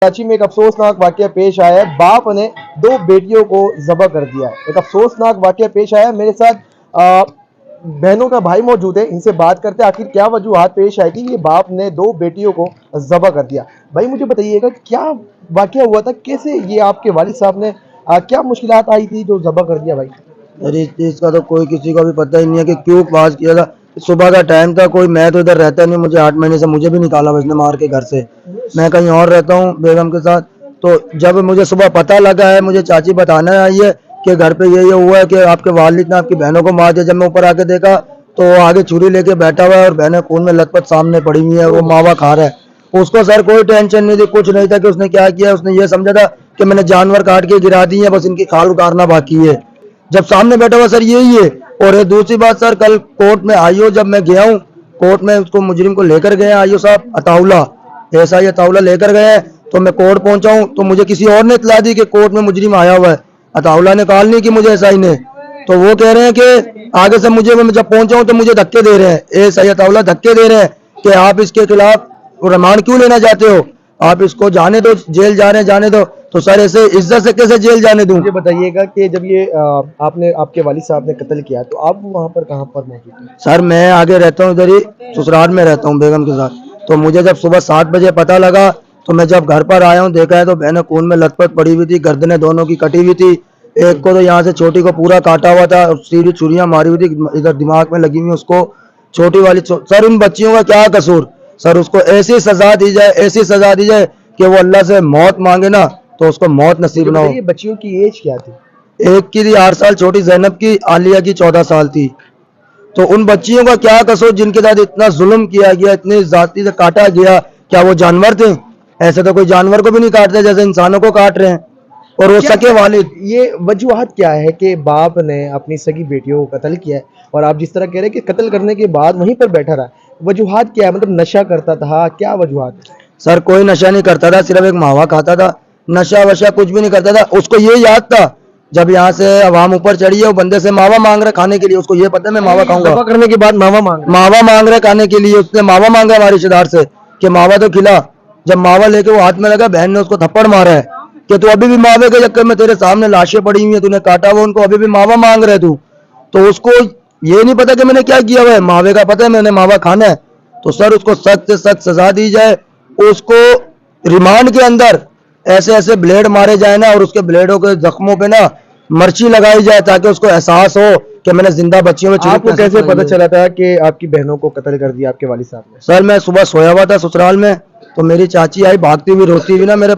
कराची में एक अफसोसनाक वाकया पेश आया है। बाप ने दो बेटियों को ज़बह कर दिया है। एक अफसोसनाक वाकया पेश आया है। मेरे साथ बहनों का भाई मौजूद है, इनसे बात करते हैं आखिर क्या वजूहात पेश आई थी ये बाप ने दो बेटियों को ज़बह कर दिया। भाई मुझे बताइएगा क्या वाकया हुआ था, कैसे ये आपके वालिद साहब ने क्या मुश्किलात आई थी जो ज़बह कर दिया भाई? अरे इस चीज का तो कोई किसी को भी पता ही नहीं है कि क्यों पास किया था। सुबह का टाइम था, कोई मैं तो इधर रहता नहीं, मुझे 8 महीने से मुझे भी निकाला उसने मार के घर से। मैं कहीं और रहता हूँ बेगम के साथ। तो जब मुझे सुबह पता लगा है, मुझे चाची बताने आई है कि घर पे ये हुआ है कि आपके वालिद ने आपकी बहनों को मार दिया। जब मैं ऊपर आके देखा तो वो आगे छुरी लेके बैठा हुआ है और बहनें खून में लथपथ सामने पड़ी हुई है, वो मावा खा रहा है। उसको सर कोई टेंशन नहीं थी, कुछ नहीं था कि उसने क्या किया। उसने ये समझा था कि मैंने जानवर काट के गिरा दी है, बस इनकी खाल उतारना बाकी है। जब सामने बैठा हुआ सर यही है। और दूसरी बात सर, कल कोर्ट में आईओ जब मैं गया हूँ, कोर्ट में उसको मुजरिम को लेकर गए आईओ साहब अताउला, एसआई अताउला लेकर गए हैं। तो मैं कोर्ट पहुंचा हूँ तो मुझे किसी और ने इतला दी कि कोर्ट में मुजरिम आया हुआ है। अताउला ने कॉल नहीं की मुझे एसआई ने। तो वो कह रहे हैं कि आगे से मुझे, मैं जब पहुंचा हूँ तो मुझे धक्के दे रहे हैं, एसआई अताउला धक्के दे रहे हैं कि आप इसके खिलाफ रिमांड क्यों लेना चाहते हो, आप इसको जाने दो, जेल जा रहे हैं जाने दो। तो सर ऐसे इज्जत से कैसे जेल जाने दूं? मुझे बताइएगा कि जब ये आपने आपके वालिद साहब ने कत्ल किया तो आप वहाँ पर कहाँ पर मौजूद थे? सर मैं आगे रहता हूँ, इधर ही ससुराल में रहता हूँ बेगम के साथ। तो मुझे जब सुबह 7 बजे पता लगा तो मैं जब घर पर आया हूँ, देखा है तो बहनें खून में लथपथ पड़ी हुई थी, गर्दनें दोनों की कटी हुई थी। एक को तो यहाँ से छोटी को पूरा काटा हुआ था और सीधी छुरियां मारी हुई थी, इधर दिमाग में लगी हुई उसको। छोटी वाली सर उन बच्चियों का क्या कसूर? सर उसको ऐसी सजा दी जाए, ऐसी सजा दी जाए कि वो अल्लाह से मौत मांगे ना तो उसको मौत नसीब ना हो। ये बच्चियों की एज क्या थी? एक की थी 8 साल छोटी जैनब की, आलिया की 14 साल थी। तो उन बच्चियों का क्या कसूर जिनके साथ इतना जुल्म किया गया, इतनी जाती से काटा गया? क्या वो जानवर थे? ऐसे तो कोई जानवर को भी नहीं काटते जैसे इंसानों को काट रहे हैं। और वो सके वालिद। ये वजूहत क्या है कि बाप ने अपनी सगी बेटियों को कत्ल किया है और आप जिस तरह कह रहे हैं कि कत्ल करने के बाद वहीं पर बैठा रहा, वजूहत क्या है? मतलब नशा करता था, क्या वजूहत? सर कोई नशा नहीं करता था, सिर्फ एक मावा खाता था। नशा वशा कुछ भी नहीं करता था। उसको ये याद था जब यहाँ से अवाम ऊपर चढ़ी है, वो बंदे से मावा मांग रहे खाने के लिए, उसको ये पता है मैं मावा खाऊंगा। दफा करने के बाद मावा मांग रहे खाने के लिए, उसने मावा मांगा हमारे रिश्तेदार से कि मावा तो खिला। जब मावा लेके वो हाथ में लगा, बहन ने उसको थप्पड़ मारा है कि तू अभी भी मावे के चक्कर में, तेरे सामने लाशें पड़ी हुई है, तूने काटा हुआ उनको, अभी भी मावा मांग रहे तू। तो उसको ये नहीं पता कि मैंने क्या किया हुआ है, मावे का पता है मैंने मावा खाना है। तो सर उसको सख्त से सख्त सजा दी जाए। उसको रिमांड के अंदर ऐसे ऐसे ब्लेड मारे जाए ना, और उसके ब्लेडों के जख्मों पे ना मर्ची लगाई जाए ताकि उसको एहसास हो कि मैंने जिंदा बच्चियों में। आपको कैसे पता चला था कि आपकी बहनों को कत्ल कर दिया आपके वालिद साहब ने? सर मैं सुबह सोया हुआ था ससुराल में, तो मेरी चाची आई भागती हुई रोती हुई ना मेरे